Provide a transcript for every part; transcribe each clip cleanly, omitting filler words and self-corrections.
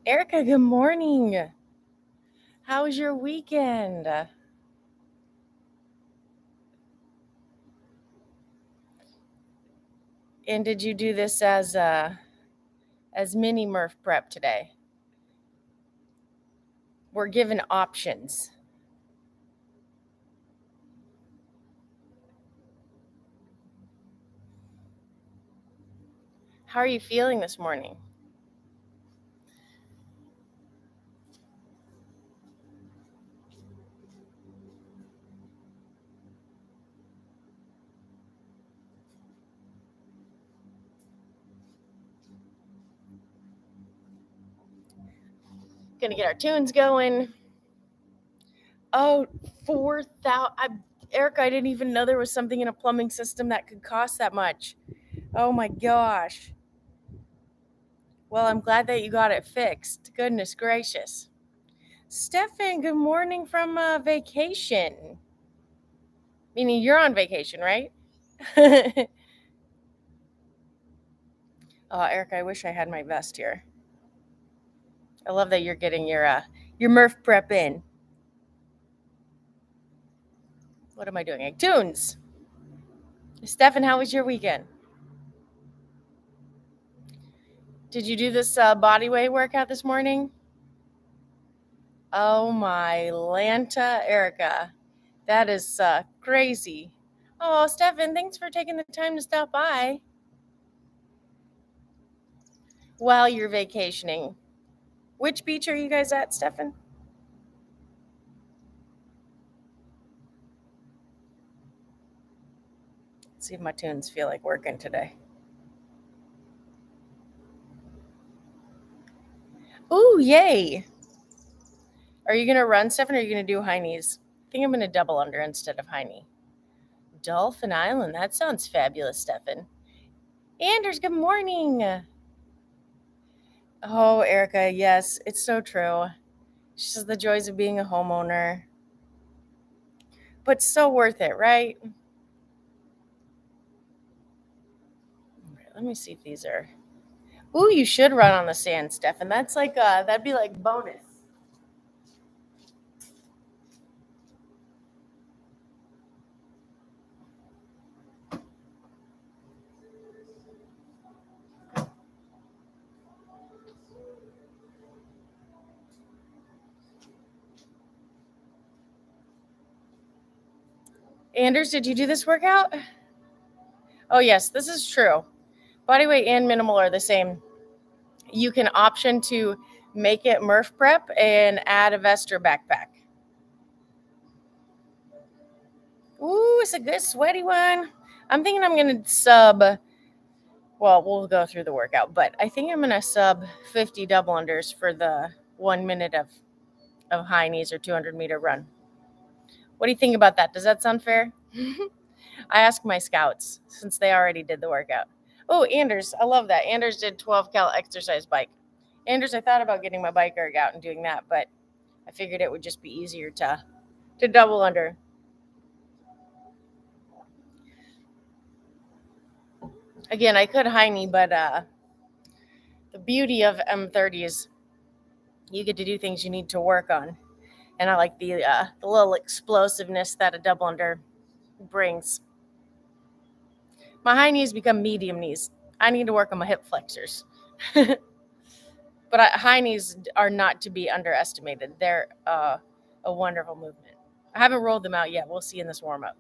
Erica, good morning. How was your weekend? And did you do this as mini Murph prep today? We're given options. How are you feeling this morning? Gonna get our tunes going. Oh, 4,000. Erica, I didn't even know there was something in a plumbing system that could cost that much. Oh my gosh. Well, I'm glad that you got it fixed. Goodness gracious. Stefan, good morning from vacation. Meaning you're on vacation, right? Oh, Erica, I wish I had my vest here. I love that you're getting your Murph prep in. What am I doing? Tunes. Stefan, how was your weekend? Did you do this body weight workout this morning? Oh my Lanta, Erica. That is crazy. Oh, Stefan, thanks for taking the time to stop by while you're vacationing. Which beach are you guys at, Stefan? Let's see if my tunes feel like working today. Ooh, yay. Are you going to run, Stefan, or are you going to do high knees? I think I'm going to double under instead of high knee. Dolphin Island. That sounds fabulous, Stefan. Anders, good morning. Oh, Erica, yes, it's so true. She says the joys of being a homeowner. But so worth it, right? Let me see if these are. Ooh, you should run on the sand, Stefan. That's like that'd be like bonus. Anders, did you do this workout? Oh yes, this is true. Body weight and minimal are the same. You can option to make it Murph prep and add a vest or backpack. Ooh, it's a good sweaty one. I'm thinking I'm going to sub, well, we'll go through the workout, but I think I'm going to sub 50 double unders for the 1 minute of high knees or 200-meter run. What do you think about that? Does that sound fair? I asked my scouts since they already did the workout. Oh, Anders, I love that. Anders did 12 cal exercise bike. Anders, I thought about getting my bike erg out and doing that, but I figured it would just be easier to double under. Again, I could high knee, but the beauty of M30 is you get to do things you need to work on. And I like the little explosiveness that a double under brings. My high knees become medium knees. I need to work on my hip flexors. But high knees are not to be underestimated. They're a wonderful movement. I haven't rolled them out yet. We'll see in this warm-up.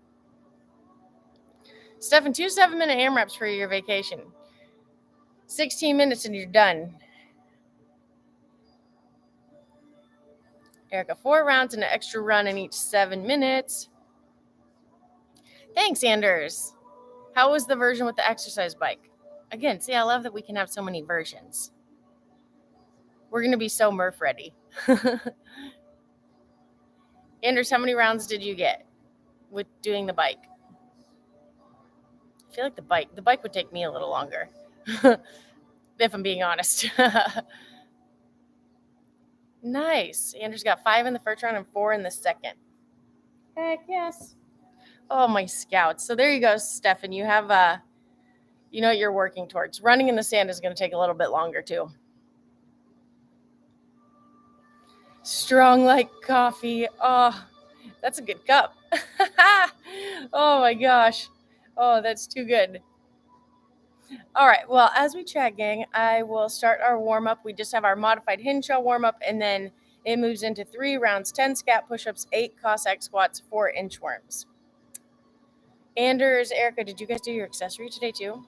Stefan, 2 7-minute AMRAPs for your vacation. 16 minutes and you're done. Erica, 4 rounds and an extra run in each 7 minutes. Thanks, Anders. How was the version with the exercise bike? Again, see, I love that we can have so many versions. We're going to be so Murph ready. Anders, how many rounds did you get with doing the bike? I feel like the bike would take me a little longer, if I'm being honest. Nice. Anders got 5 in the first round and 4 in the second. Heck yes. Oh, my scouts. So there you go, Stefan. You have you know what you're working towards. Running in the sand is going to take a little bit longer too. Strong like coffee. Oh, that's a good cup. Oh my gosh. Oh, that's too good. All right. Well, as we chat, gang, I will start our warm up. We just have our modified hinge shell warm up, and then it moves into 3 rounds: 10 scap push-ups, 8 Cossack squats, 4 inchworms. Anders, Erica, did you guys do your accessory today too?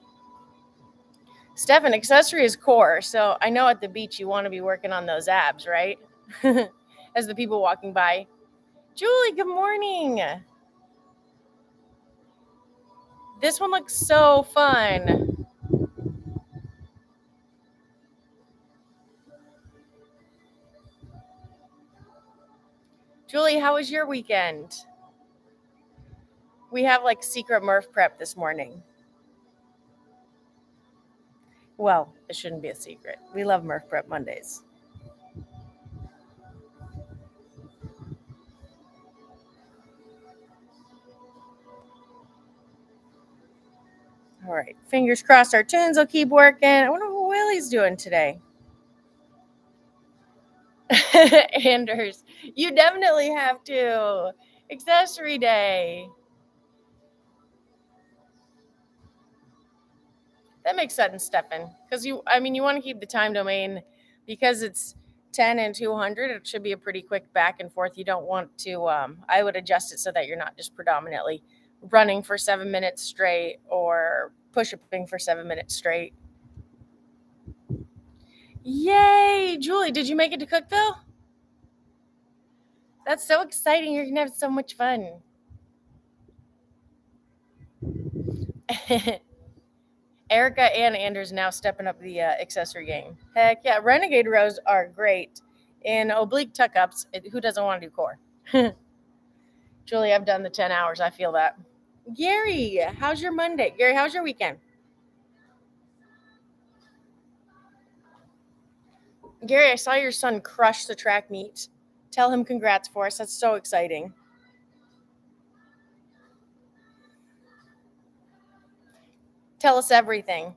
Stefan, accessory is core. So I know at the beach you want to be working on those abs, right? As the people walking by. Julie, good morning. This one looks so fun. Julie, how was your weekend? We have like secret Murph prep this morning. Well, it shouldn't be a secret. We love Murph prep Mondays. All right. Fingers crossed our tunes will keep working. I wonder what Willie's doing today. Anders, you definitely have to. Accessory day. That makes sense, Stefan. Because you want to keep the time domain because it's 10 and 200. It should be a pretty quick back and forth. You don't want to, I would adjust it so that you're not just predominantly running for 7 minutes straight or push-upping for 7 minutes straight. Yay! Julie, did you make it to Cookville? That's so exciting. You're going to have so much fun. Erica and Anders now stepping up the accessory game. Heck yeah. Renegade Rows are great. In oblique tuck-ups, who doesn't want to do core? Julie, I've done the 10 hours. I feel that. Gary, how's your Monday? Gary, how's your weekend? Gary, I saw your son crush the track meet. Tell him congrats for us. That's so exciting. Tell us everything.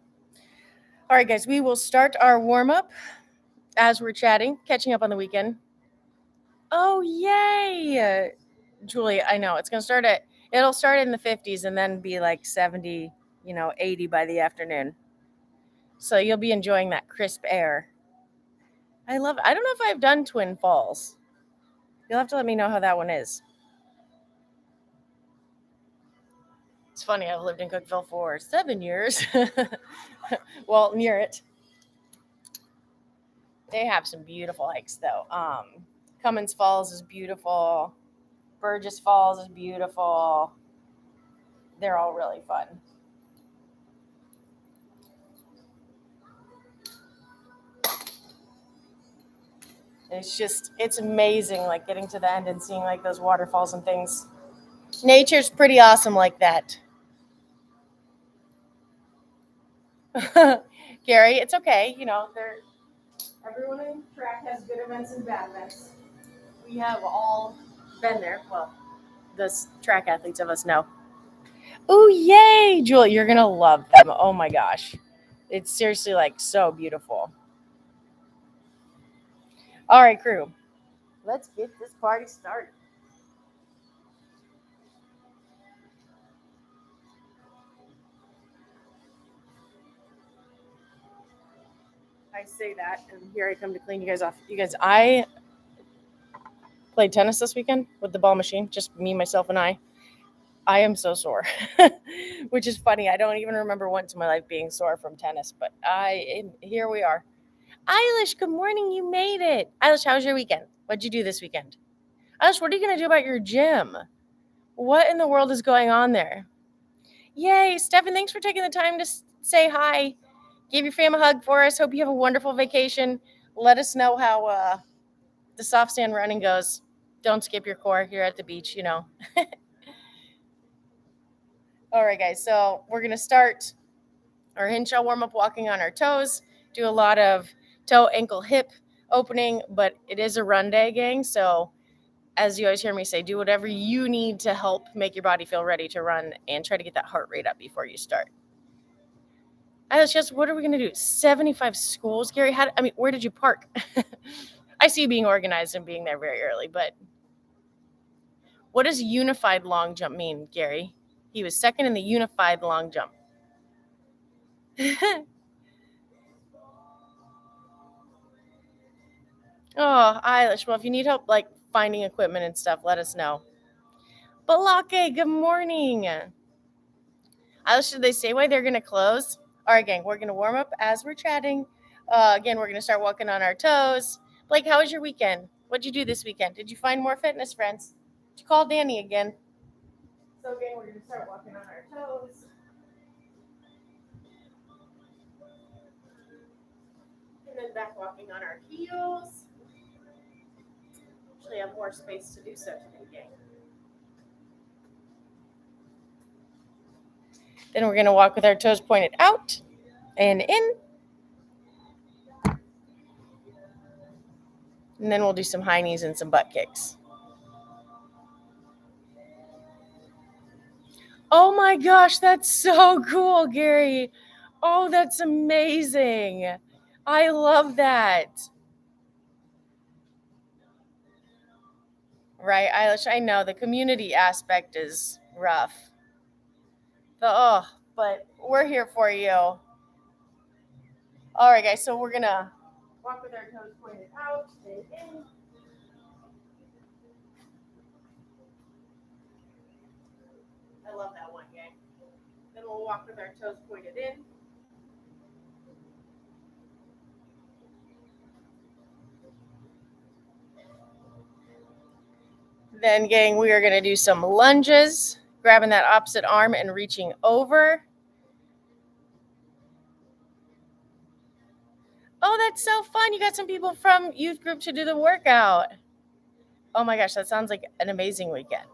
All right, guys, we will start our warm-up as we're chatting, catching up on the weekend. Oh, yay! Julie, I know. It'll start in the 50s and then be like 70, 80 by the afternoon. So you'll be enjoying that crisp air. I love it. I don't know if I've done Twin Falls. You'll have to let me know how that one is. It's funny, I've lived in Cookville for 7 years. Well, near it. They have some beautiful hikes, though. Cummins Falls is beautiful. Burgess Falls is beautiful. They're all really fun. It's amazing, like getting to the end and seeing like those waterfalls and things. Nature's pretty awesome like that. Gary, it's okay. Everyone in track has good events and bad events. We have all been there. Well, the track athletes of us know. Oh, yay, Julie, you're going to love them. Oh my gosh. It's seriously like so beautiful. All right, crew. Let's get this party started. I say that, and here I come to clean you guys off. You guys, I played tennis this weekend with the ball machine, just me, myself, and I. I am so sore, which is funny. I don't even remember once in my life being sore from tennis, but here we are. Eilish, good morning. You made it. Eilish, how was your weekend? What'd you do this weekend? Eilish, what are you going to do about your gym? What in the world is going on there? Yay, Stefan, thanks for taking the time to say hi. Give your fam a hug for us. Hope you have a wonderful vacation. Let us know how the soft sand running goes. Don't skip your core here at the beach, All right, guys. So we're going to start our hinge shell warm-up walking on our toes. Do a lot of toe, ankle, hip opening, but it is a run day, gang. So as you always hear me say, do whatever you need to help make your body feel ready to run and try to get that heart rate up before you start. What are we going to do? 75 schools, Gary? Where did you park? I see you being organized and being there very early, but what does unified long jump mean, Gary? He was second in the unified long jump. Oh, Eilish. Well, if you need help like finding equipment and stuff, let us know. Balake, good morning. Eilish, did they say why they're gonna close? All right, gang, we're gonna warm up as we're chatting. Again, we're gonna start walking on our toes. Blake, how was your weekend? What'd you do this weekend? Did you find more fitness friends? Did you call Danny again? So again, we're gonna start walking on our toes. And then back walking on our heels. Actually have more space to do so today, gang. Then we're gonna walk with our toes pointed out and in. And then we'll do some high knees and some butt kicks. Oh my gosh, that's so cool, Gary. Oh, that's amazing. I love that. Right, Eilish, I know the community aspect is rough. But we're here for you. All right, guys, so we're going to walk with our toes pointed out and in. I love that one, gang. Then we'll walk with our toes pointed in. Then, gang, we are going to do some lunges, grabbing that opposite arm and reaching over. Oh, that's so fun. You got some people from youth group to do the workout. Oh my gosh, that sounds like an amazing weekend.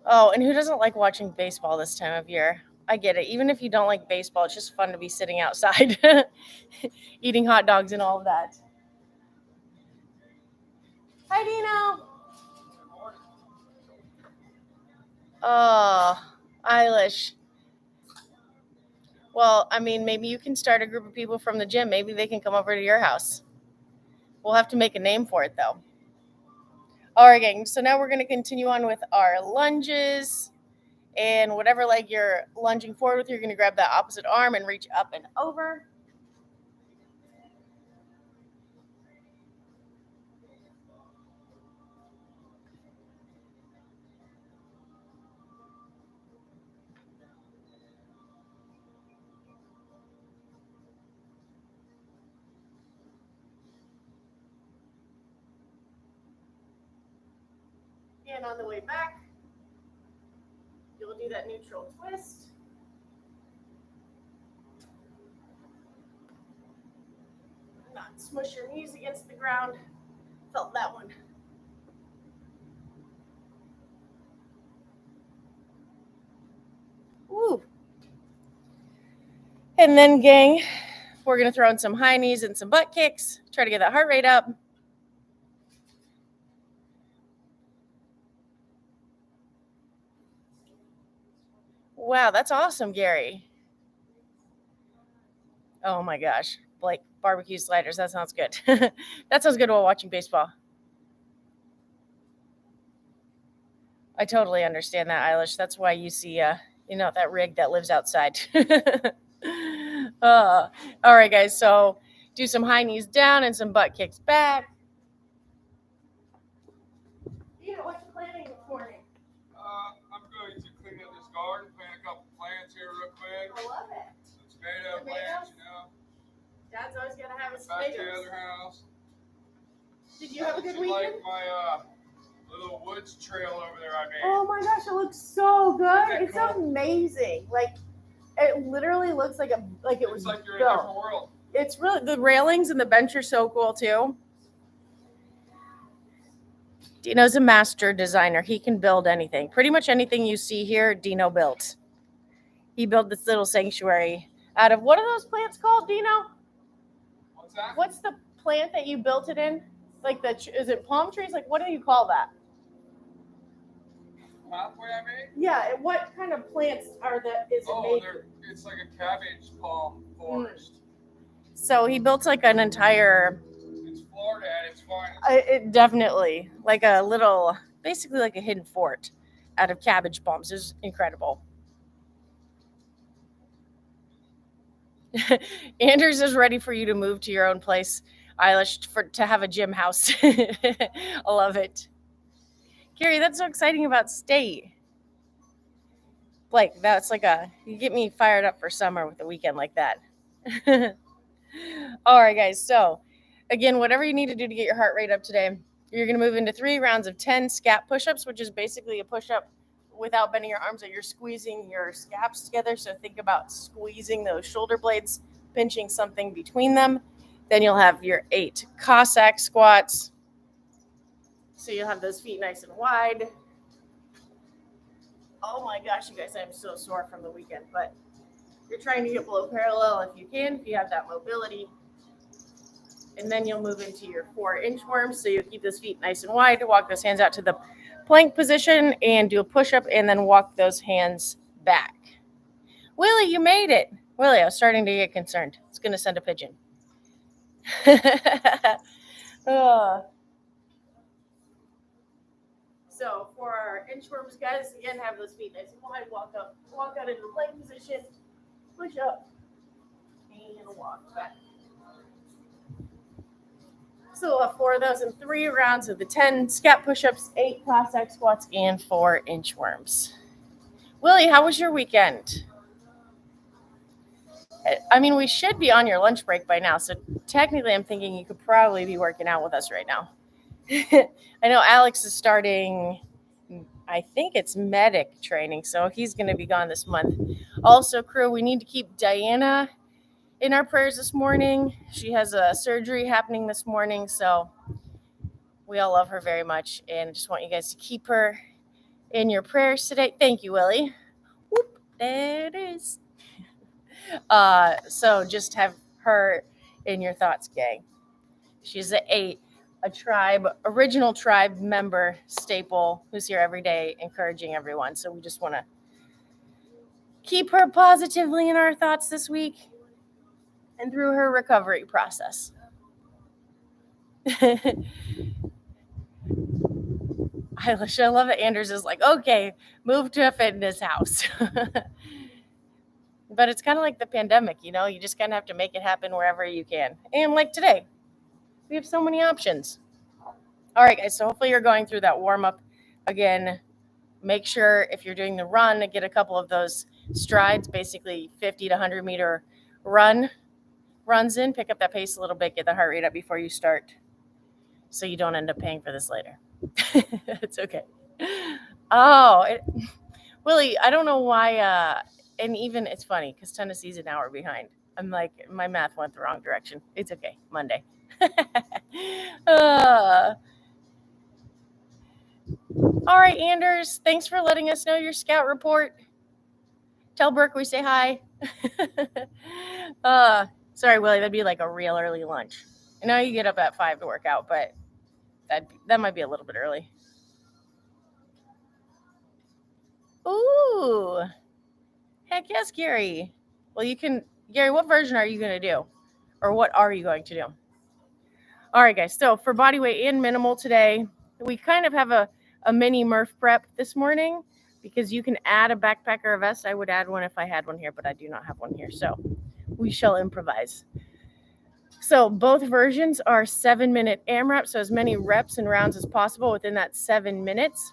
Oh, and who doesn't like watching baseball this time of year? I get it. Even if you don't like baseball, it's just fun to be sitting outside, eating hot dogs and all of that. Hi, Dino. Oh, Eilish. Well, I mean, maybe you can start a group of people from the gym. Maybe they can come over to your house. We'll have to make a name for it, though. All right, gang. So now we're going to continue on with our lunges. And whatever leg you're lunging forward with, you're going to grab that opposite arm and reach up and over. And on the way back, you'll do that neutral twist. Not smush your knees against the ground. Felt that one. Woo. And then, gang, we're going to throw in some high knees and some butt kicks. Try to get that heart rate up. Wow, that's awesome, Gary. Oh my gosh. Like barbecue sliders. That sounds good. That sounds good while watching baseball. I totally understand that, Eilish. That's why you see, that rig that lives outside. All right, guys. So do some high knees down and some butt kicks back. What you planning this morning? I'm going to clean up this garden, plant a couple plants here real quick. I love it. Some tomato plants, Dad's always got to have his Back to the tomatoes. other house. Did you have a good Did you weekend? like my little woods trail over there I made? Oh my gosh, it looks so good. Isn't that It's cool? amazing. Like it literally looks like it It's was like you're in a built. different world. It's really, the railings and the bench are so cool too. Dino's a master designer. He can build anything. Pretty much anything you see here, Dino built. He built this little sanctuary out of, what are those plants called, Dino? What's that? What's the plant that you built it in? Like is it palm trees? Like what do you call that? Pathway I made? Yeah, what kind of plants is it made? It's like a cabbage palm forest. So he built like an entire finest. It definitely, like a little, basically like a hidden fort out of cabbage bombs. It was incredible. Anders is ready for you to move to your own place, Eilish, to have a gym house. I love it. Carrie, that's so exciting about state. Blake, that's like you get me fired up for summer with a weekend like that. All right, guys. So, again, whatever you need to do to get your heart rate up today, you're going to move into 3 rounds of 10 scap push-ups, which is basically a push-up without bending your arms, that you're squeezing your scaps together. So think about squeezing those shoulder blades, pinching something between them. Then you'll have your 8 Cossack squats. So you'll have those feet nice and wide. Oh my gosh, you guys, I'm so sore from the weekend, but you're trying to get below parallel if you can, if you have that mobility. And then you'll move into your 4 inchworms. So you'll keep those feet nice and wide, walk those hands out to the plank position and do a push-up, and then walk those hands back. Willie, you made it. Willie, I was starting to get concerned. It's going to send a pigeon. So for our inchworms, guys, again, have those feet nice and wide. Walk out into the plank position, push up, and walk back. So we'll have 4 of those in 3 rounds of the 10 scap push-ups, 8 Cossack squats, and 4 inchworms. Willie, how was your weekend? I mean, we should be on your lunch break by now, so technically I'm thinking you could probably be working out with us right now. I know Alex is starting, I think it's medic training, so he's going to be gone this month. Also, crew, we need to keep Diana in our prayers this morning. She has a surgery happening this morning, so we all love her very much, and just want you guys to keep her in your prayers today. Thank you, Willie. Whoop, there it is. So just have her in your thoughts, gang. She's a original tribe member staple who's here every day encouraging everyone. So we just want to keep her positively in our thoughts this week and through her recovery process. I love it. Anders is like, okay, move to a fitness house. But it's kind of like the pandemic, you just kind of have to make it happen wherever you can. And like today, we have so many options. All right, guys, so hopefully you're going through that warm-up. Again, make sure if you're doing the run, to get a couple of those strides, basically 50 to 100 meter runs in, pick up that pace a little bit, get the heart rate up before you start so you don't end up paying for this later. It's okay. Willie, I don't know why, and even it's funny because Tennessee's an hour behind. I'm like, my math went the wrong direction. It's okay, Monday. All right, Anders, thanks for letting us know your scout report. Tell Brooke we say hi. Sorry, Willie, that'd be like a real early lunch. I know you get up at 5 to work out, but that might be a little bit early. Ooh, heck yes, Gary. Well, Gary, what version are you going to do? Or what are you going to do? All right, guys. So for body weight and minimal today, we kind of have a mini Murph prep this morning because you can add a backpack or a vest. I would add one if I had one here, but I do not have one here. So we shall improvise. So both versions are 7-minute AMRAP. So as many reps and rounds as possible within that 7 minutes.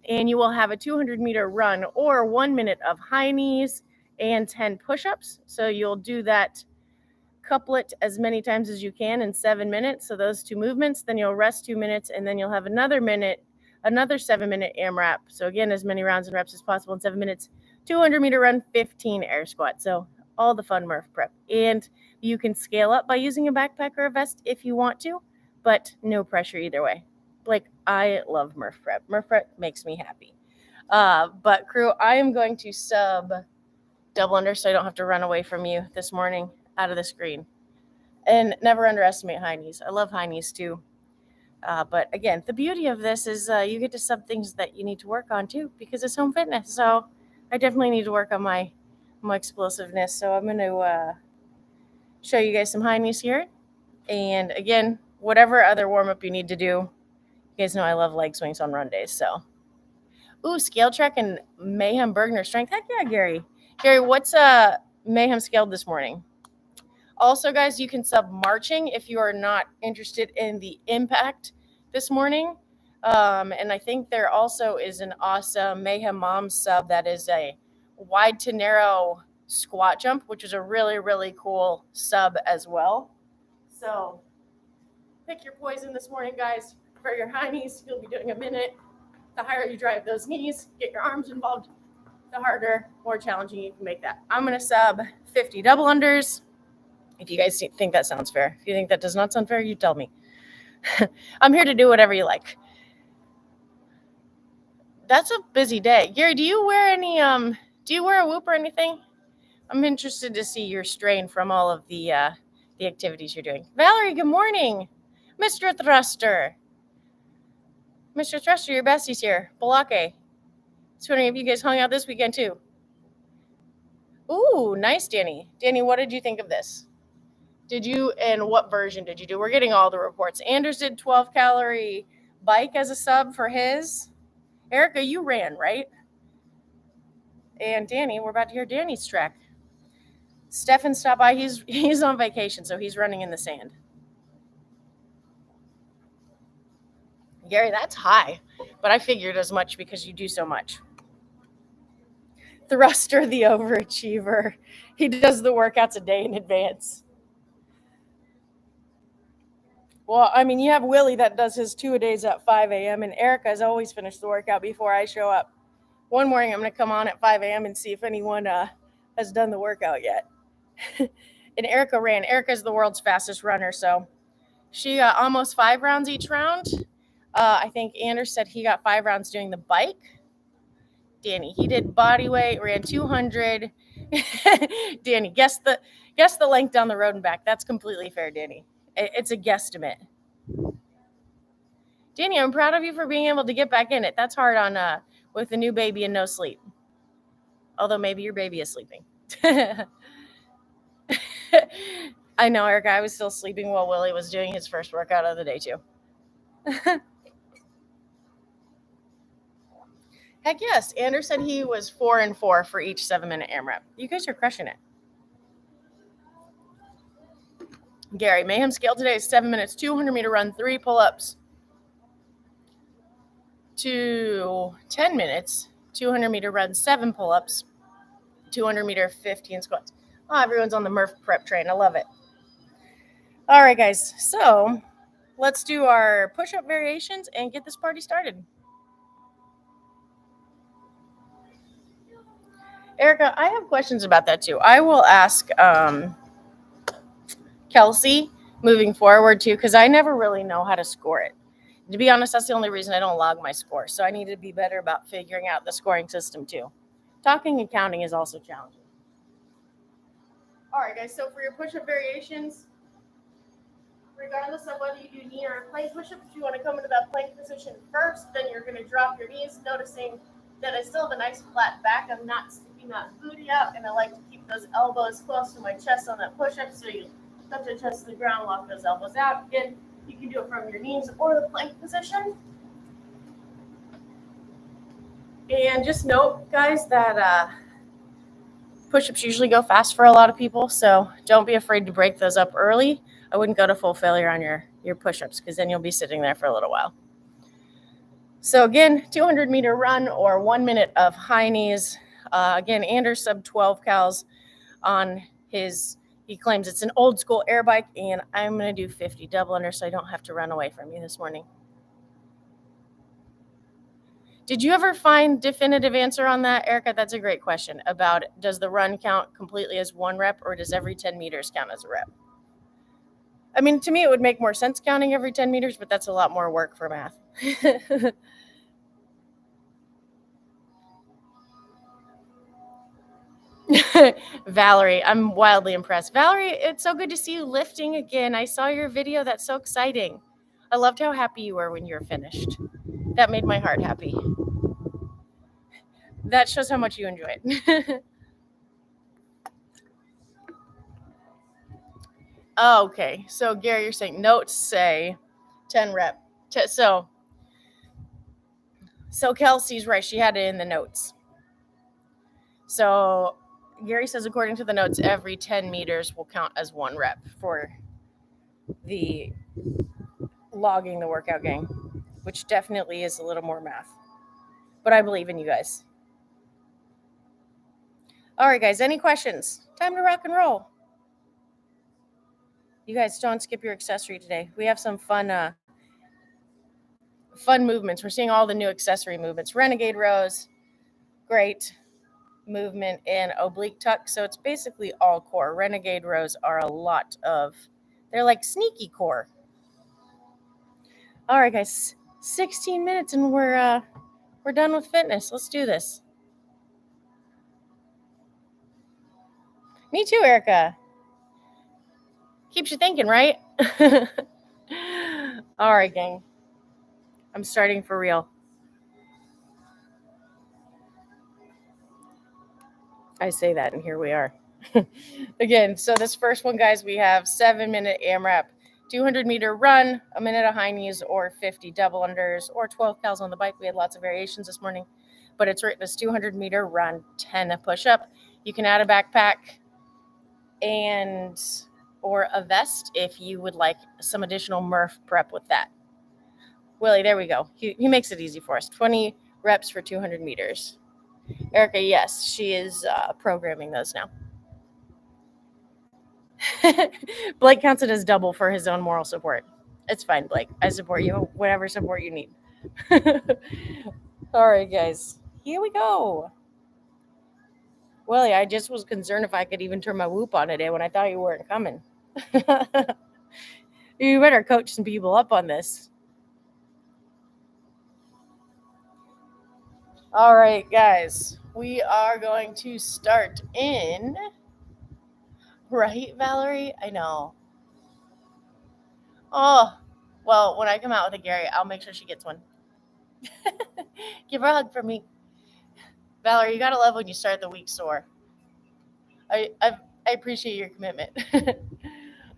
And you will have a 200-meter run or 1 minute of high knees and 10 push-ups. So you'll do that couplet as many times as you can in 7 minutes. So those 2 movements, then you'll rest 2 minutes, and then you'll have another 7-minute AMRAP. So again, as many rounds and reps as possible in 7 minutes, 200-meter run, 15 air squats. So all the fun Murph prep. And you can scale up by using a backpack or a vest if you want to, but no pressure either way. Like, I love Murph prep. Murph prep makes me happy. But crew, I am going to sub double under so I don't have to run away from you this morning out of the screen. And never underestimate high knees. I love high knees too. But again, the beauty of this is you get to sub things that you need to work on too because it's home fitness. So I definitely need to work on my explosiveness. So I'm going to show you guys some high knees here. And again, whatever other warm-up you need to do. You guys know I love leg swings on run days, so. Ooh, scale track and Mayhem Bergner strength. Heck yeah, Gary. Gary, what's Mayhem scaled this morning? Also, guys, you can sub marching if you are not interested in the impact this morning. And I think there also is an awesome Mayhem Mom sub that is a wide to narrow squat jump, which is a really, really cool sub as well. So pick your poison this morning, guys. For your high knees, you'll be doing a minute. The higher you drive those knees, get your arms involved, the harder, more challenging you can make that. I'm going to sub 50 double unders. If you guys think that sounds fair. If you think that does not sound fair, you tell me. I'm here to do whatever you like. That's a busy day. Gary, do you wear a whoop or anything? I'm interested to see your strain from all of the activities you're doing. Valerie, good morning. Mr. Thruster. Mr. Thruster, your bestie's here. Balake. Just wondering if you guys hung out this weekend too. Ooh, nice, Danny. Danny, what did you think of this? And what version did you do? We're getting all the reports. Anders did 12-calorie bike as a sub for his. Erica, you ran, right? And Danny, we're about to hear Danny's track. Stefan stopped by. He's on vacation, so he's running in the sand. Gary, that's high, but I figured as much because you do so much. Thruster, the overachiever. He does the workouts a day in advance. Well, I mean, you have Willie that does his 2-a-days at 5 a.m., and Erica has always finished the workout before I show up. One morning, I'm going to come on at 5 a.m. and see if anyone has done the workout yet. And Erica ran. Erica's the world's fastest runner, so she got almost 5 rounds each round. I think Anders said he got 5 rounds doing the bike. Danny, he did body weight, ran 200. Danny, guess the length down the road and back. That's completely fair, Danny. It's a guesstimate. Danny, I'm proud of you for being able to get back in it. That's hard on with a new baby and no sleep. Although maybe your baby is sleeping. I know, Erica. I was still sleeping while Willie was doing his first workout of the day, too. Heck yes. Anders said he was 4 and 4 for each 7-minute AMRAP. You guys are crushing it. Gary, Mayhem scale today is 7 minutes, 200-meter run, 3 pull-ups. To 10 minutes, 200-meter run, 7 pull-ups, 200-meter, 15 squats. Oh, everyone's on the Murph prep train. I love it. All right, guys. So let's do our push-up variations and get this party started. Erica, I have questions about that too. I will ask Kelsey moving forward too, because I never really know how to score it. To be honest, that's the only reason I don't log my score. So I need to be better about figuring out the scoring system too. Talking and counting is also challenging. All right, guys. So for your push-up variations, regardless of whether you do knee or a plank push-up, if you want to come into that plank position first, then you're going to drop your knees, noticing that I still have a nice flat back. I'm not sticking that booty out, and I like to keep those elbows close to my chest on that push-up, so you touch your chest to the ground, lock those elbows out. Again, you can do it from your knees or the plank position. And just note, guys, that push-ups usually go fast for a lot of people, so don't be afraid to break those up early. I wouldn't go to full failure on your push-ups, because then you'll be sitting there for a little while. So again, 200-meter run or 1 minute of high knees. Again, Anders sub 12 cals on his, he claims it's an old school air bike, and I'm going to do 50 double under so I don't have to run away from you this morning. Did you ever find definitive answer on that, Erica? That's a great question about, does the run count completely as 1 rep, or does every 10 meters count as a rep? I mean, to me, it would make more sense counting every 10 meters, but that's a lot more work for math. Valerie, I'm wildly impressed. Valerie, it's so good to see you lifting again. I saw your video. That's so exciting. I loved how happy you were when you were finished. That made my heart happy. That shows how much you enjoy it. Oh, okay. So Gary, you're saying notes say 10 rep. So Kelsey's right. She had it in the notes. So Gary says, according to the notes, every 10 meters will count as 1 rep for the logging the workout gang, which definitely is a little more math. But I believe in you guys. All right, guys, any questions? Time to rock and roll. You guys don't skip your accessory today. We have some fun movements. We're seeing all the new accessory movements. Renegade Rows, great movement in oblique tuck. So it's basically all core. Renegade Rows are they're like sneaky core. All right, guys, 16 minutes and we're done with fitness. Let's do this. Me too, Erica. Keeps you thinking, right? All right, gang. I'm starting for real. I say that, and here we are. Again, so this first one, guys, we have 7-minute AMRAP, 200-meter run, a minute of high knees, or 50 double unders, or 12 cows on the bike. We had lots of variations this morning, but it's written as 200-meter run, 10 a push-up. You can add a backpack or a vest if you would like some additional Murph prep with that. Willie, there we go. He makes it easy for us. 20 reps for 200 meters. Erica, yes, she is programming those now. Blake counts it as double for his own moral support. It's fine, Blake. I support you. Whatever support you need. All right, guys. Here we go. Willie, I just was concerned if I could even turn my whoop on today when I thought you weren't coming. You better coach some people up on this. All right, guys. We are going to start in... Right, Valerie? I know. Oh, well, when I come out with a Gary, I'll make sure she gets one. Give her a hug for me. Valerie, you gotta love when you start the week sore. I appreciate your commitment.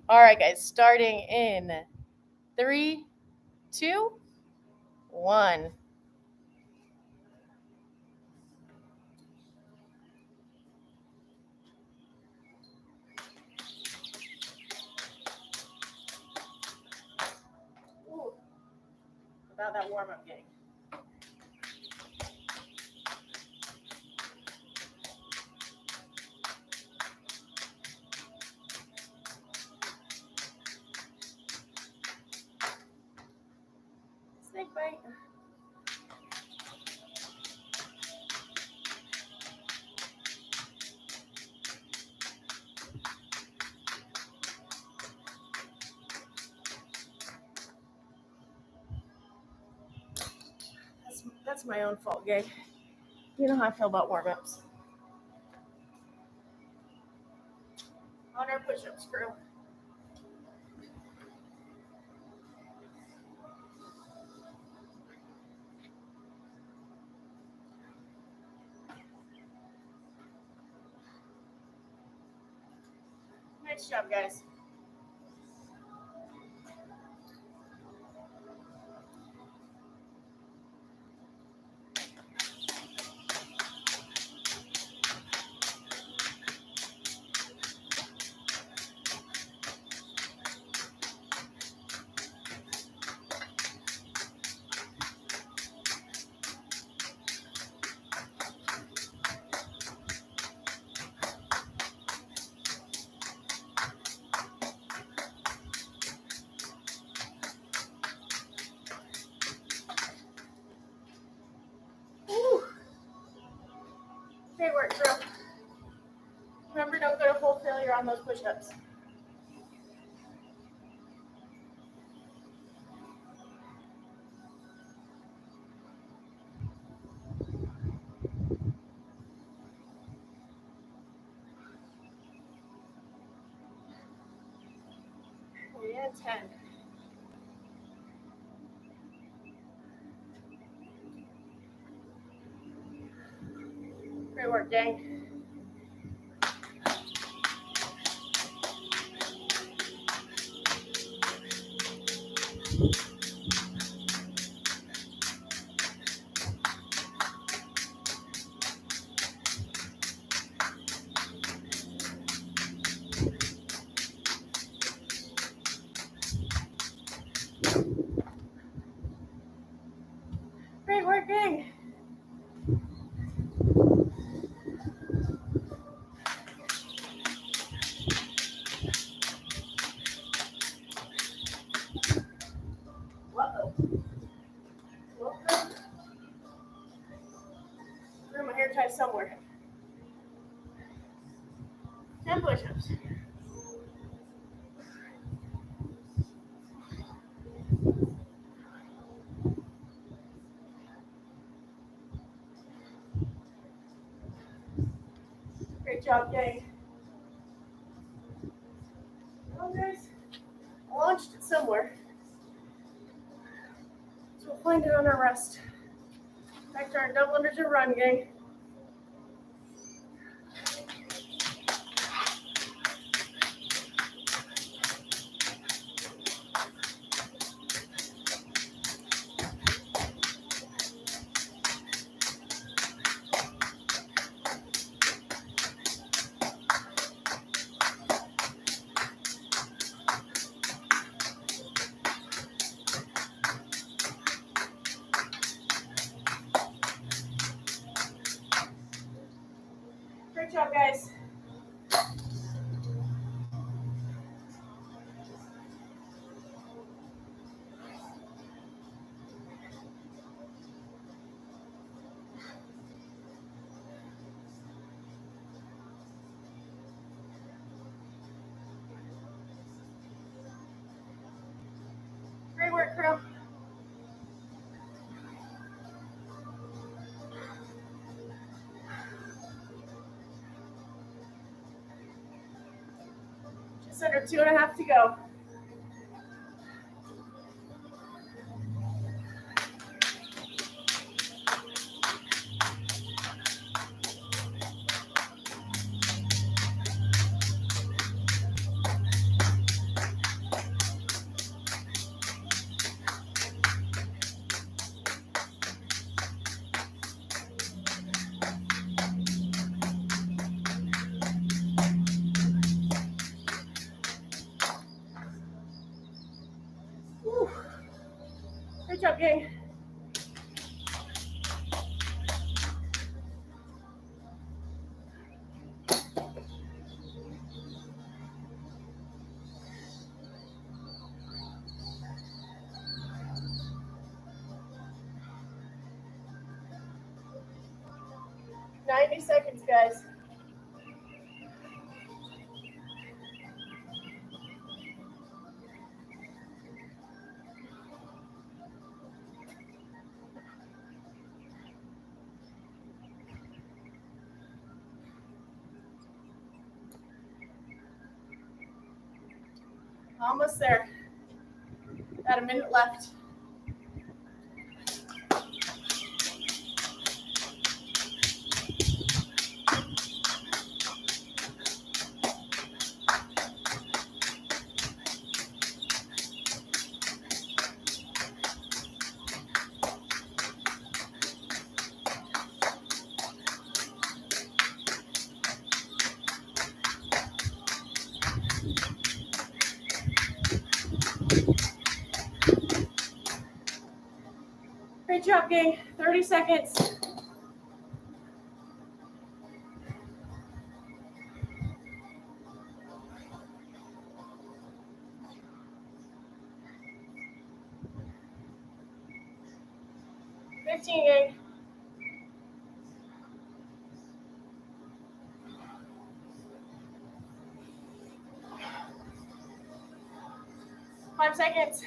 All right, guys, starting in 3, 2, 1. Ooh, about that warm-up game. Snake bite. That's my own fault, Gay. You know how I feel about warm-ups. On our push-ups, crew. Nice job, guys. Woo. Great work, girl. Remember, don't go to full failure on those push-ups. Yeah, 10. Great work, gang. Great work, gang. Uh-oh. Threw my hair tie somewhere. 10 push-ups. Great job, gang. Well, guys, I launched it somewhere. So we'll find it on our rest. Back to our double unders or run, gang. Great job, guys. Great work, crew. Just under 2.5 to go. Whew. Great job, gang. "90 seconds, guys." Almost there. Got a minute left. Great job, gang. 30 seconds. Gang. 5 seconds.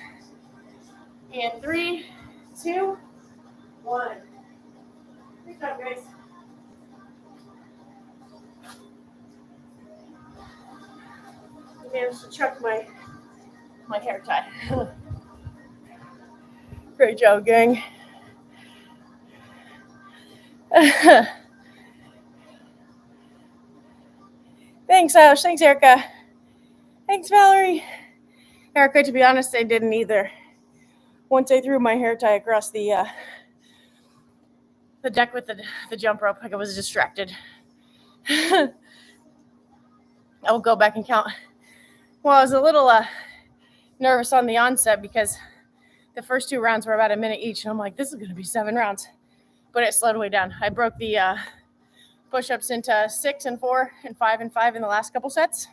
And 3, 2, 1. Good job, guys. I managed to chuck my hair tie. Great job, gang. Thanks, Ash. Thanks, Erica. Thanks, Valerie. Erica, to be honest, I didn't either. once I threw my hair tie across the deck with the jump rope, like I was distracted. I'll go back and count. Well, I was a little nervous on the onset because the first 2 rounds were about a minute each, and I'm like, this is going to be 7 rounds. But it slowed way down. I broke the push-ups into 6 and 4 and 5 and 5 in the last couple sets.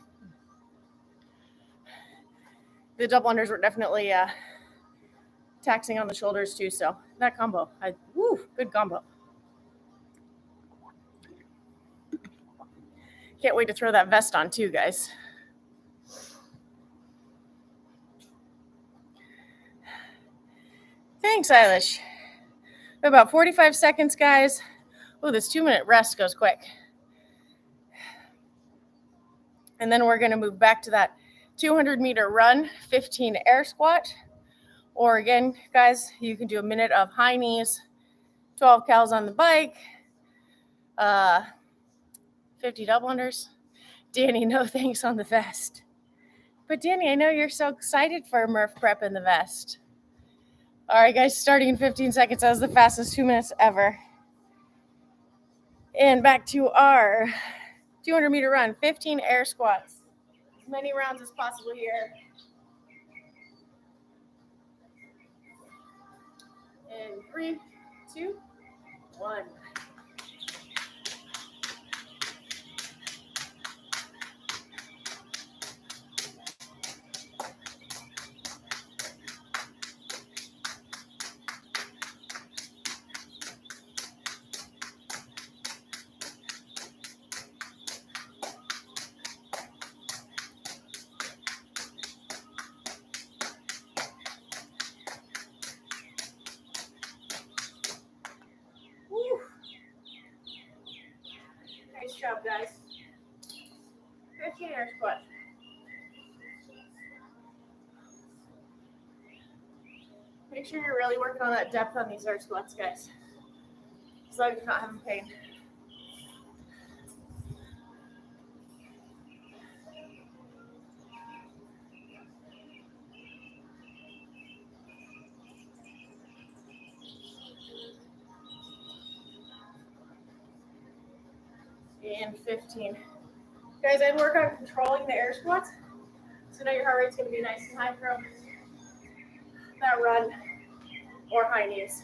The double unders were definitely taxing on the shoulders too, so that combo, good combo. Can't wait to throw that vest on too, guys. Thanks, Eilish. About 45 seconds, guys. Oh, this 2-minute rest goes quick. And then we're going to move back to that 200-meter run, 15 air squat. Or again, guys, you can do a minute of high knees, 12 cals on the bike, 50 double unders. Danny, no thanks on the vest. But Danny, I know you're so excited for Murph prep in the vest. All right, guys, starting in 15 seconds. That was the fastest 2 minutes ever. And back to our 200-meter run, 15 air squats. As many rounds as possible here. In 3, 2, 1. Nice job, guys. 15 air squats. Make sure you're really working on that depth on these air squats, guys. As long as you're not having pain. And 15. Guys, I'd work on controlling the air squats. So now your heart rate's going to be nice and high from that run or high knees.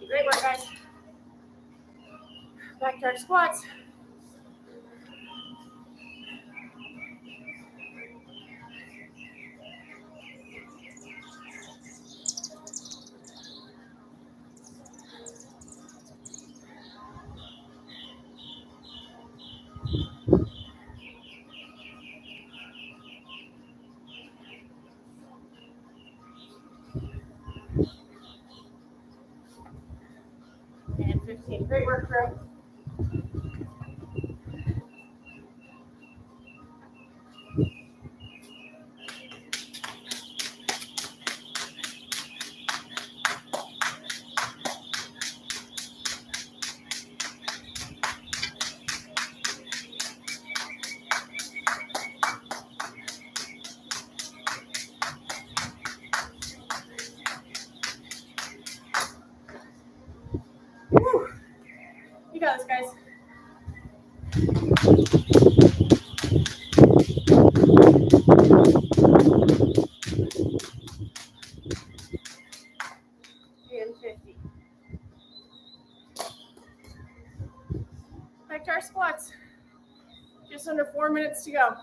Great work, guys. Back to our squats. And 15. Great work, crew. Woo. You got this, guys. And 50. Back to our squats. Just under 4 minutes to go.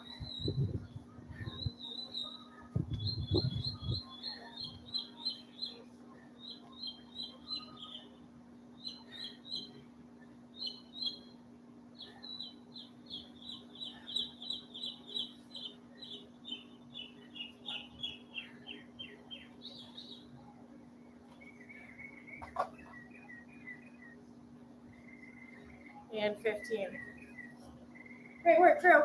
And 15. Great work, crew.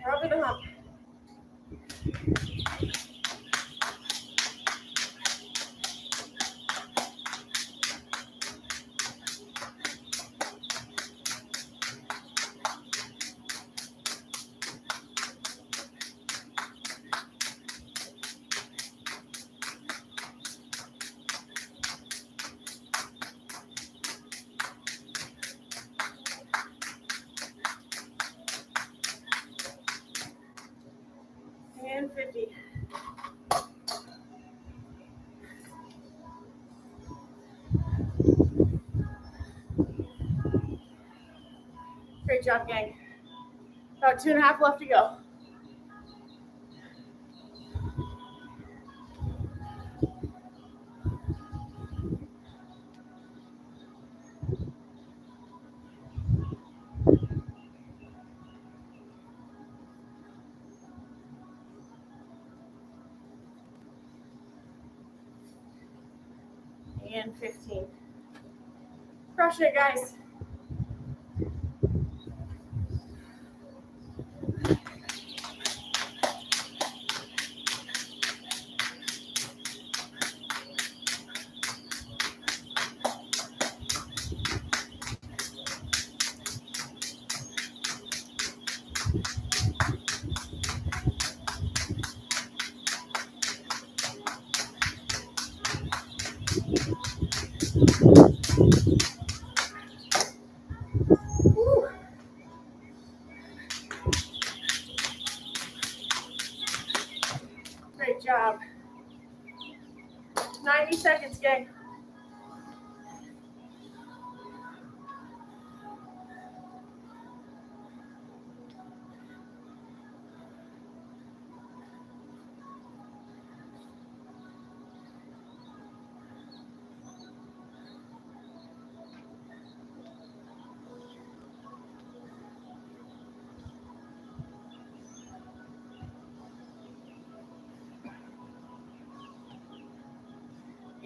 We're over the hump. And 50. Great job, gang. About 2.5 left to go. And 15. Crushing it, guys. Woo. Great job. 90 seconds, gang.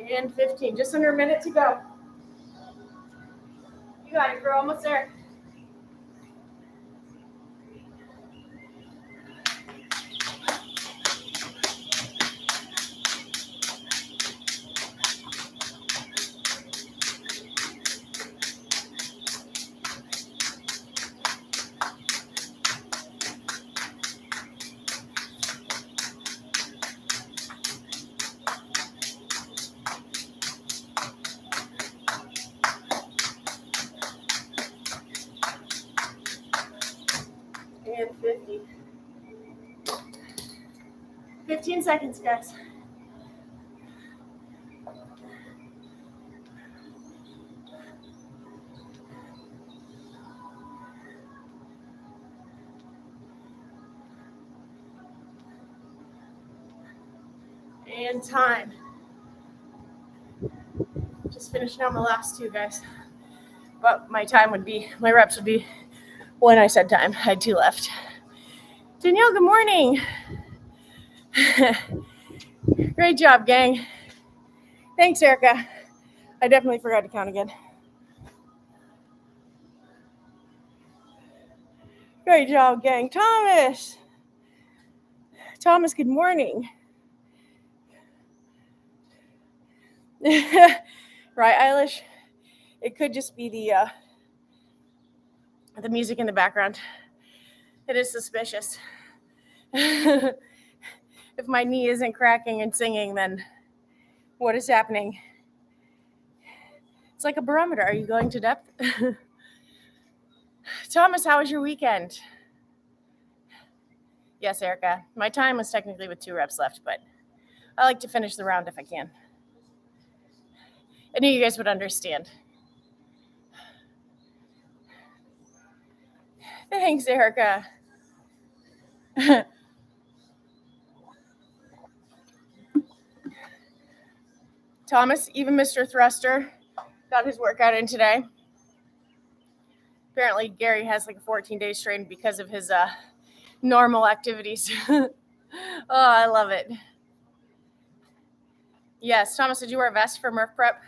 And 15. Just under a minute to go. You got it, girl. Almost there. And 50. 15 seconds, guys. And time. Just finishing out my last two, guys. But my reps would be when I said time. I had 2 left. Danielle, good morning. Great job, gang. Thanks, Erica. I definitely forgot to count again. Great job, gang. Thomas, good morning. Right, Eilish? It could just be the music in the background. It is suspicious. If my knee isn't cracking and singing, then what is happening? It's like a barometer. Are you going to depth? Thomas, how was your weekend? Yes, Erica. My time was technically with 2 reps left, but I like to finish the round if I can. I knew you guys would understand. Thanks, Erica. Thomas, even Mr. Thruster, got his workout in today. Apparently, Gary has like a 14-day strain because of his normal activities. Oh, I love it. Yes, Thomas, did you wear a vest for Murph Prep?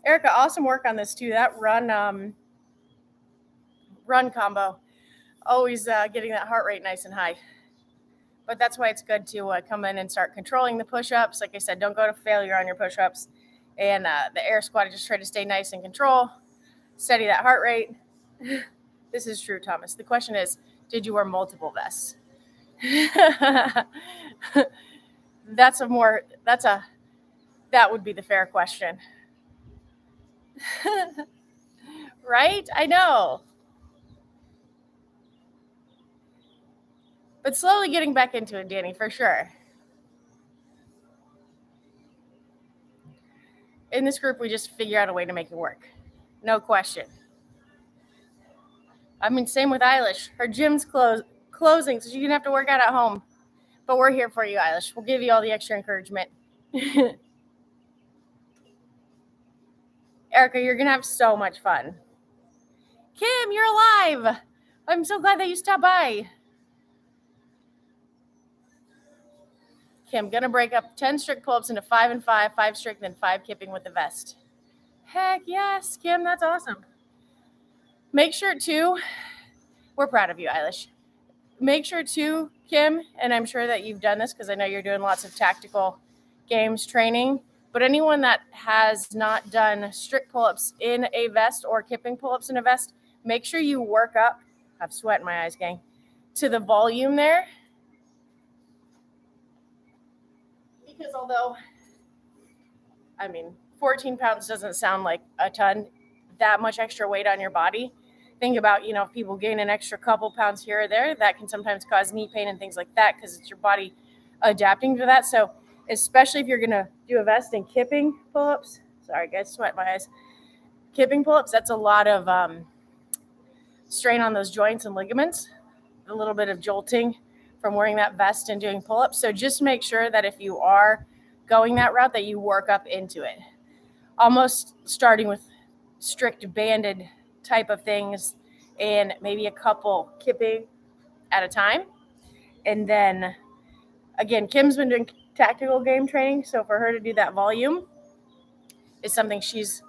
Erica, awesome work on this too. That run combo, always getting that heart rate nice and high. But that's why it's good to come in and start controlling the push-ups. Like I said, don't go to failure on your push-ups. And the air squat, just try to stay nice and control, steady that heart rate. This is true, Thomas. The question is, did you wear multiple vests? That would be the fair question. Right? I know. But slowly getting back into it, Danny, for sure. In this group, we just figure out a way to make it work. No question. I mean, same with Eilish. Her gym's closing, so she's going to have to work out at home. But we're here for you, Eilish. We'll give you all the extra encouragement. Erica, you're going to have so much fun. Kim, you're alive. I'm so glad that you stopped by. Kim, going to break up 10 strict pull-ups into 5 and 5, 5 strict, then 5 kipping with the vest. Heck yes, Kim, that's awesome. Make sure to, we're proud of you, Eilish. Make sure to, Kim, and I'm sure that you've done this because I know you're doing lots of tactical games training, but anyone that has not done strict pull-ups in a vest or kipping pull-ups in a vest, make sure you work up, I have sweat in my eyes, gang, to the volume there. Because although, 14 pounds doesn't sound like a ton, that much extra weight on your body. Think about, if people gain an extra couple pounds here or there, that can sometimes cause knee pain and things like that because it's your body adapting to that. So especially if you're going to do a vest and kipping pull-ups, sorry guys, sweat in my eyes, kipping pull-ups, that's a lot of strain on those joints and ligaments, a little bit of jolting from wearing that vest and doing pull-ups. So just make sure that if you are going that route, that you work up into it. Almost starting with strict banded type of things and maybe a couple kipping at a time. And then, again, Kim's been doing tactical game training, so for her to do that volume is something she's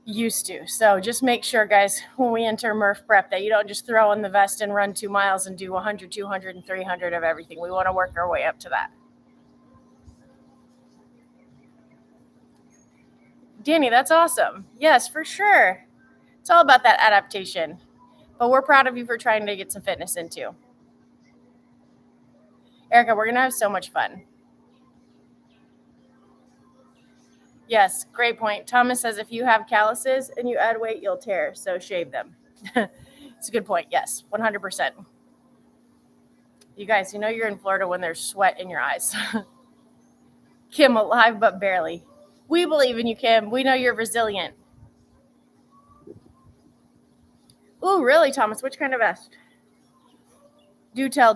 used to. So just make sure, guys, when we enter Murph prep, that you don't just throw in the vest and run 2 miles and do 100, 200, and 300 of everything. We want to work our way up to that. Danny, that's awesome. Yes, for sure. It's all about that adaptation. But we're proud of you for trying to get some fitness into. Erica, we're going to have so much fun. Yes, great point. Thomas says if you have calluses and you add weight, you'll tear, so shave them. It's a good point. Yes, 100%. You guys, you're in Florida when there's sweat in your eyes. Kim, alive but barely. We believe in you, Kim. We know you're resilient. Ooh, really, Thomas? Which kind of vest? Do tell.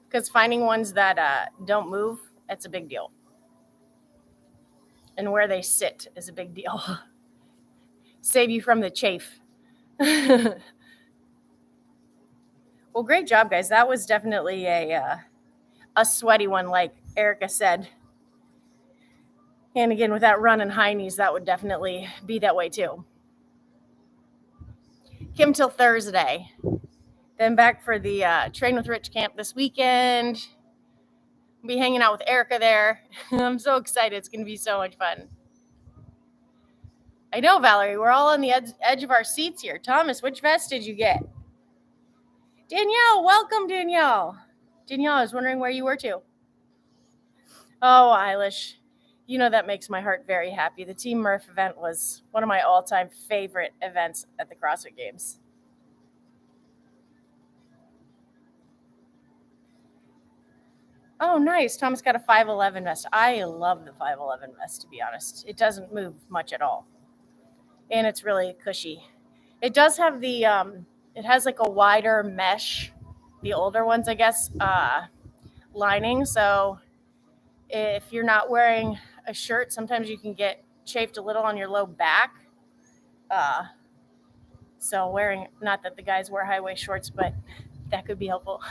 Because finding ones that don't move, that's a big deal. And where they sit is a big deal. Save you from the chafe. Well, great job, guys. That was definitely a sweaty one, like Erica said. And again, with that run and high knees, that would definitely be that way too. Kim till Thursday. Then back for the Train with Rich camp this weekend. I'll be hanging out with Erica there. I'm so excited. It's going to be so much fun. I know, Valerie. We're all on the edge of our seats here. Thomas, which vest did you get? Danielle, welcome, Danielle. Danielle, I was wondering where you were too. Oh, Eilish. That makes my heart very happy. The Team Murph event was one of my all-time favorite events at the CrossFit Games. Oh, nice. Thomas got a 511 vest. I love the 511 vest, to be honest. It doesn't move much at all. And it's really cushy. It does have it has like a wider mesh, the older ones, I guess, lining. So if you're not wearing a shirt, sometimes you can get chafed a little on your low back. So wearing, not that the guys wear high-waist shorts, but that could be helpful.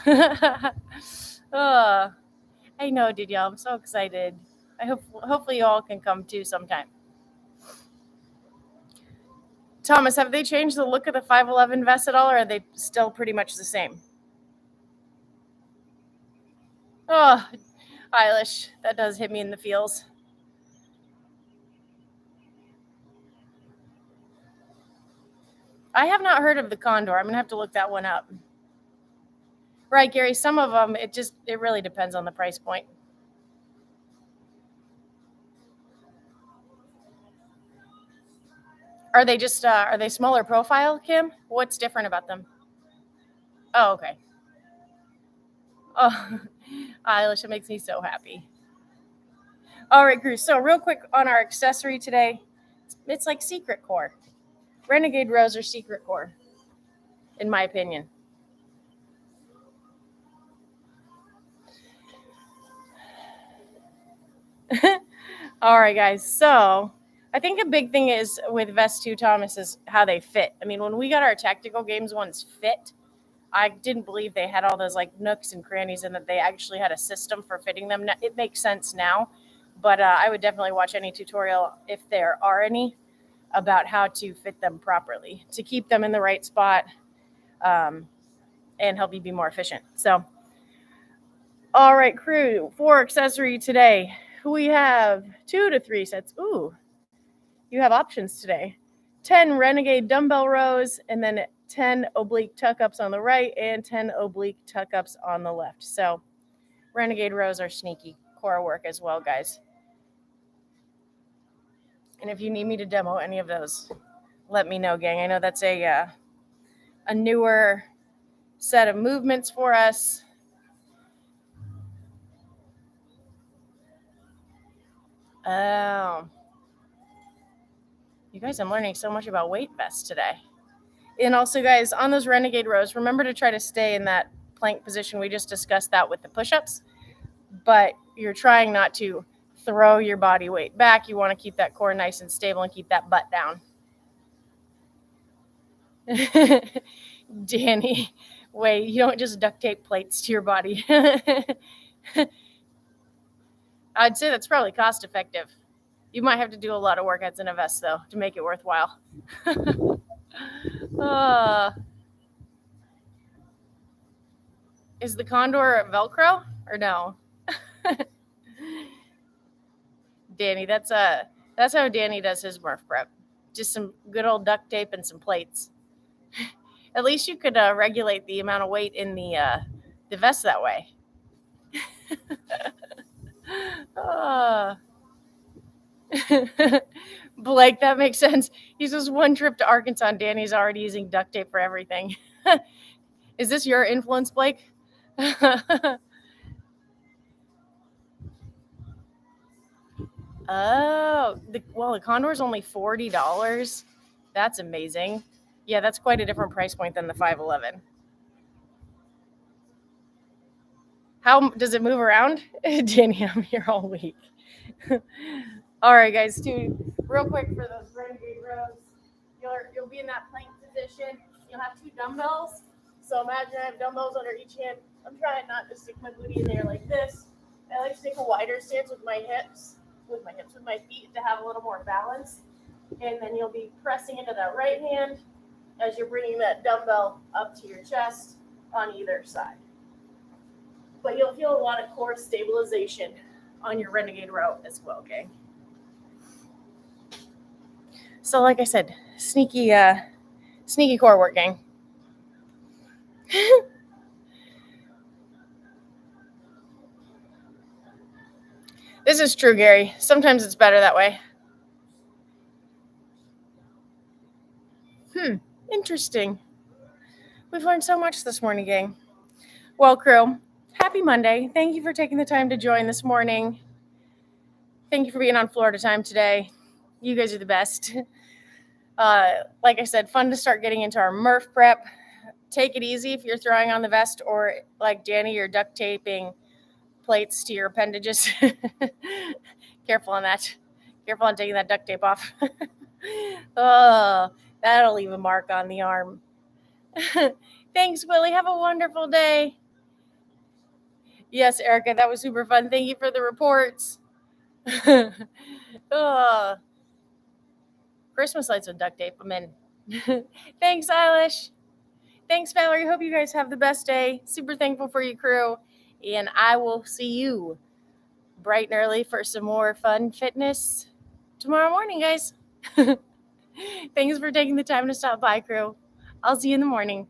I know, Danielle. I'm so excited. Hopefully you all can come too sometime. Thomas, have they changed the look of the 511 vest at all, or are they still pretty much the same? Oh, Eilish, that does hit me in the feels. I have not heard of the Condor. I'm going to have to look that one up. Right, Gary, some of them, it really depends on the price point. Are they are they smaller profile, Kim? What's different about them? Oh, okay. Oh, Eilish, it makes me so happy. All right, crew. So real quick on our accessory today, it's like secret core. Renegade Rows are secret core, in my opinion. All right, guys. So I think a big thing is with Vest 2, Thomas, is how they fit. I mean, when we got our tactical games ones fit, I didn't believe they had all those like nooks and crannies and that they actually had a system for fitting them. It makes sense now, but I would definitely watch any tutorial, if there are any, about how to fit them properly to keep them in the right spot and help you be more efficient. So, all right, crew, for accessory today, we have 2 to 3 sets. Ooh, you have options today. 10 Renegade Dumbbell rows, and then 10 oblique tuck-ups on the right and 10 oblique tuck-ups on the left. So Renegade rows are sneaky core work as well, guys. And if you need me to demo any of those, let me know, gang. I know that's a newer set of movements for us. Oh. You guys, I'm learning so much about weight vests today. And also, guys, on those Renegade rows, remember to try to stay in that plank position. We just discussed that with the push-ups. But you're trying not to throw your body weight back. You want to keep that core nice and stable and keep that butt down. Danny, wait, you don't just duct tape plates to your body. I'd say that's probably cost effective. You might have to do a lot of workouts in a vest, though, to make it worthwhile. Is the Condor Velcro or no? Danny, that's how Danny does his Murph prep. Just some good old duct tape and some plates. At least you could regulate the amount of weight in the vest that way. Blake, that makes sense. He says 1 trip to Arkansas and Danny's already using duct tape for everything. Is this your influence, Blake? Oh, the Condor's only $40. That's amazing. Yeah, that's quite a different price point than the 511. How does it move around? Danny, I'm here all week. All right, guys, real quick for those Renegade rows. You'll be in that plank position. You'll have 2 dumbbells. So imagine I have dumbbells under each hand. I'm trying not to stick my booty in there like this. I like to take a wider stance with my feet to have a little more balance. And then you'll be pressing into that right hand as you're bringing that dumbbell up to your chest on either side. But you'll feel a lot of core stabilization on your Renegade row as well, gang. So like I said, sneaky core work, gang. This is true, Gary. Sometimes it's better that way. Interesting. We've learned so much this morning, gang. Well, crew, happy Monday. Thank you for taking the time to join this morning. Thank you for being on Florida time today. You guys are the best. Like I said, fun to start getting into our Murph prep. Take it easy if you're throwing on the vest, or like Danny, you're duct taping plates to your appendages. Careful on that. Careful on taking that duct tape off. Oh, that'll leave a mark on the arm. Thanks, Willie. Have a wonderful day. Yes, Erica, that was super fun. Thank you for the reports. Christmas lights with duct tape. I'm in. Thanks, Eilish. Thanks, Valerie. Hope you guys have the best day. Super thankful for you, crew. And I will see you bright and early for some more fun fitness tomorrow morning, guys. Thanks for taking the time to stop by, crew. I'll see you in the morning.